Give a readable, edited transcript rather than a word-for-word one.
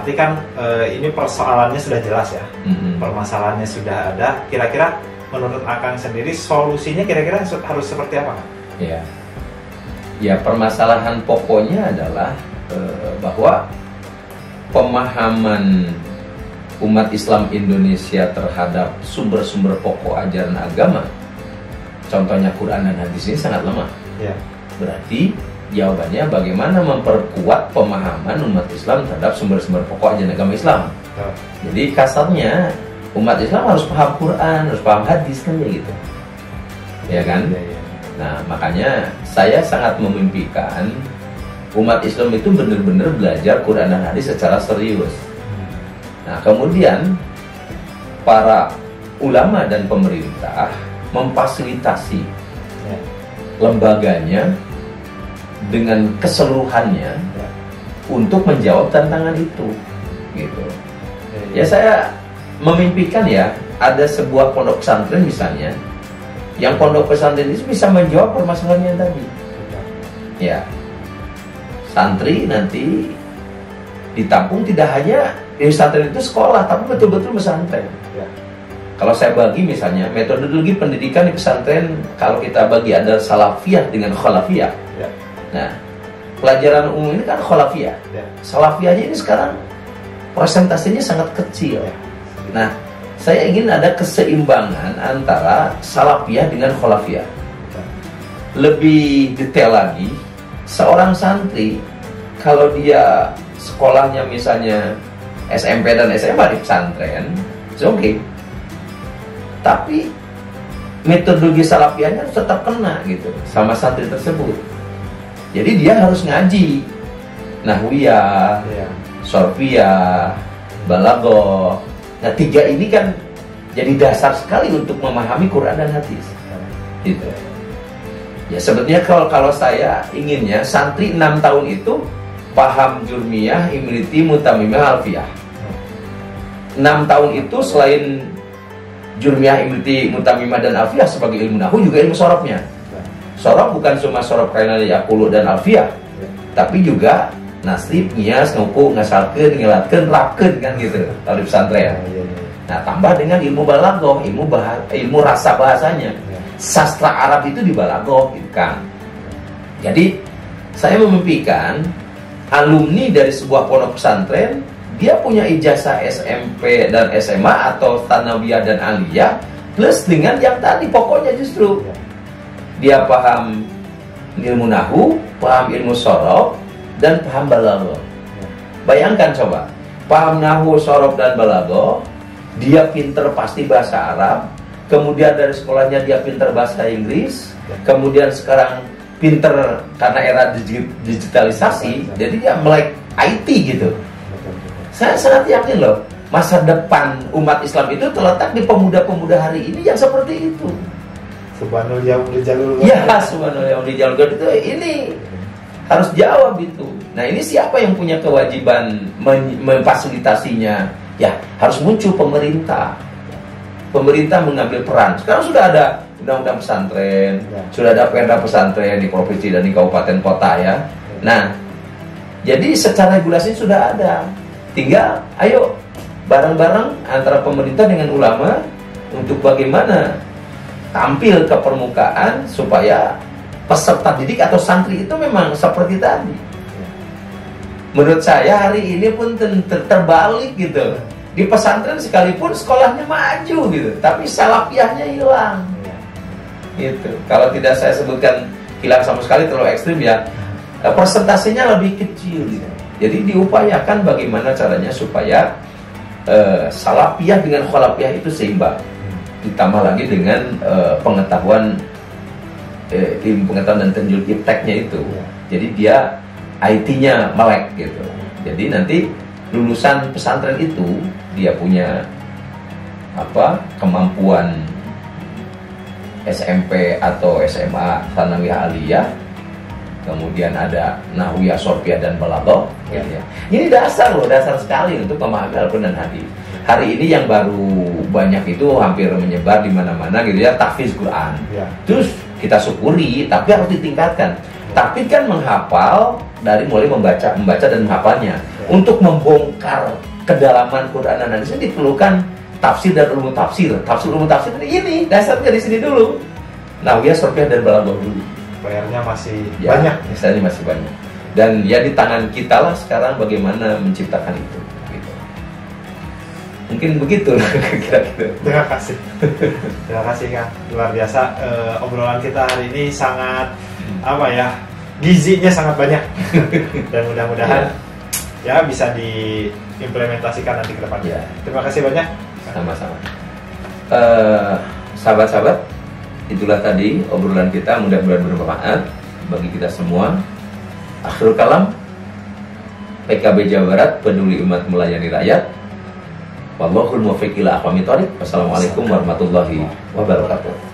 berarti kan ini persoalannya sudah jelas ya, permasalahannya sudah ada. Kira-kira menurut Akang sendiri solusinya kira-kira harus seperti apa, Kang? Ya, ya permasalahan pokoknya adalah bahwa pemahaman umat Islam Indonesia terhadap sumber-sumber pokok ajaran agama, contohnya Quran dan hadis ini sangat lemah. Ya. Berarti jawabannya bagaimana memperkuat pemahaman umat Islam terhadap sumber-sumber pokok ajaran agama Islam. Jadi kasarnya umat Islam harus paham Quran, harus paham hadis kan ya gitu. Ya kan? Nah, makanya saya sangat memimpikan umat Islam itu benar-benar belajar Quran dan hadis secara serius. Nah, kemudian para ulama dan pemerintah memfasilitasi lembaganya dengan keseluruhannya untuk menjawab tantangan itu, gitu. Ya saya memimpikan ya ada sebuah pondok pesantren misalnya, yang pondok pesantren itu bisa menjawab permasalahannya tadi. Ya, santri nanti ditampung tidak hanya di pesantren itu sekolah, tapi betul-betul pesantren. Kalau saya bagi misalnya metodologi pendidikan di pesantren, kalau kita bagi ada salafiyah dengan khalafiyah. Nah, pelajaran umum ini kan khalafiyah. Salafiyahnya ini sekarang persentasenya sangat kecil. Nah, saya ingin ada keseimbangan antara salafiyah dengan khalafiyah. Lebih detail lagi, seorang santri kalau dia sekolahnya misalnya SMP dan SMA di pesantren, oke. Tapi metodologi salafiyahnya harus tetap kena gitu sama santri tersebut. Jadi dia harus ngaji nahwiyah, sorfiyah, balaghah. Nah, 3 ini kan jadi dasar sekali untuk memahami Quran dan hadis. Gitu. Ya sebetulnya kalau saya inginnya santri 6 tahun itu paham jurmiyah, imriti, mutamimah, alfiyah. 6 tahun itu selain jurmiyah, imriti, mutamimah dan alfiyah sebagai ilmu nahwu juga ilmu sorobnya. Sorob bukan cuma sorob kaina yaqulu dan alfiyah, tapi juga nasib, ngias, nuku, ngasalkeun, ngelatkeun, lapkeun kan gitu kalau di pesantren. Nah, tambah dengan ilmu balaghah, ilmu rasa bahasanya. Sastra Arab itu di balaghah gitu kan. Jadi saya memimpikan alumni dari sebuah pondok pesantren, dia punya ijazah SMP dan SMA atau tsanawiyah dan aliyah, plus dengan yang tadi pokoknya justru dia paham ilmu nahwu, paham ilmu sorob, dan paham balaghah. Bayangkan coba, paham nahwu, sorob, dan balaghah, dia pinter pasti bahasa Arab, kemudian dari sekolahnya dia pinter bahasa Inggris, kemudian sekarang pinter karena era digitalisasi, jadi dia melek IT gitu. Saya sangat yakin loh, masa depan umat Islam itu terletak di pemuda-pemuda hari ini yang seperti itu. Subhanallah ya jalul. Ya, subhanallah ya jalul itu ini harus jawab itu. Nah, ini siapa yang punya kewajiban memfasilitasinya? Ya, harus muncul pemerintah. Pemerintah mengambil peran. Sekarang sudah ada undang-undang pesantren, sudah ada perda pesantren di provinsi dan di kabupaten kota ya. Nah, jadi secara regulasi sudah ada. Tinggal ayo bareng-bareng antara pemerintah dengan ulama untuk bagaimana tampil ke permukaan supaya peserta didik atau santri itu memang seperti tadi. Menurut saya hari ini pun terbalik gitu. Di pesantren sekalipun sekolahnya maju gitu, tapi salafiyahnya hilang. Gitu. Kalau tidak saya sebutkan hilang sama sekali terlalu ekstrim ya, persentasenya lebih kecil gitu. Jadi diupayakan bagaimana caranya supaya salafiyah dengan khalafiyah itu seimbang. Ditambah lagi dengan pengetahuan ilmu pengetahuan dan tenjul ipteknya itu. Jadi dia IT-nya melek gitu. Jadi nanti lulusan pesantren itu dia punya kemampuan SMP atau SMA tsanawiyah aliyah, kemudian ada nahwiyah, sorfiyah dan balaghah gitu ya. Ini dasar loh, dasar sekali untuk memahami Al-Quran dan hadis. Hari ini yang baru banyak itu hampir menyebar di mana-mana gitu ya, tahfiz Quran. Terus kita syukuri, tapi harus ditingkatkan. Tapi kan menghafal dari mulai membaca dan menghafalnya. Untuk membongkar kedalaman Quran dan hadis diperlukan tafsir dan ilmu tafsir. Ilmu tafsir ini dasarnya di sini dulu. Nawiyah, Sorfiyah dan Balaghah dulu. PR-nya masih Ya, banyak. misalnya masih banyak. Dan ya di tangan kita lah sekarang bagaimana menciptakan itu. Gitu. Mungkin begitu kira-kira. Terima kasih. Terima kasih Kang. Luar biasa. Obrolan kita hari ini sangat apa ya? Gizinya sangat banyak. Dan mudah-mudahan ya bisa diimplementasikan nanti ke depannya. Terima kasih banyak. Sama-sama. Sahabat-sahabat, itulah tadi obrolan kita, mudah-mudahan bermanfaat bagi kita semua. Akhirul kalam, PKB Jawa Barat, peduli umat, melayani rakyat. Wallahul muwaffiq ila aqwamit thoriq. Wassalamualaikum warahmatullahi wabarakatuh.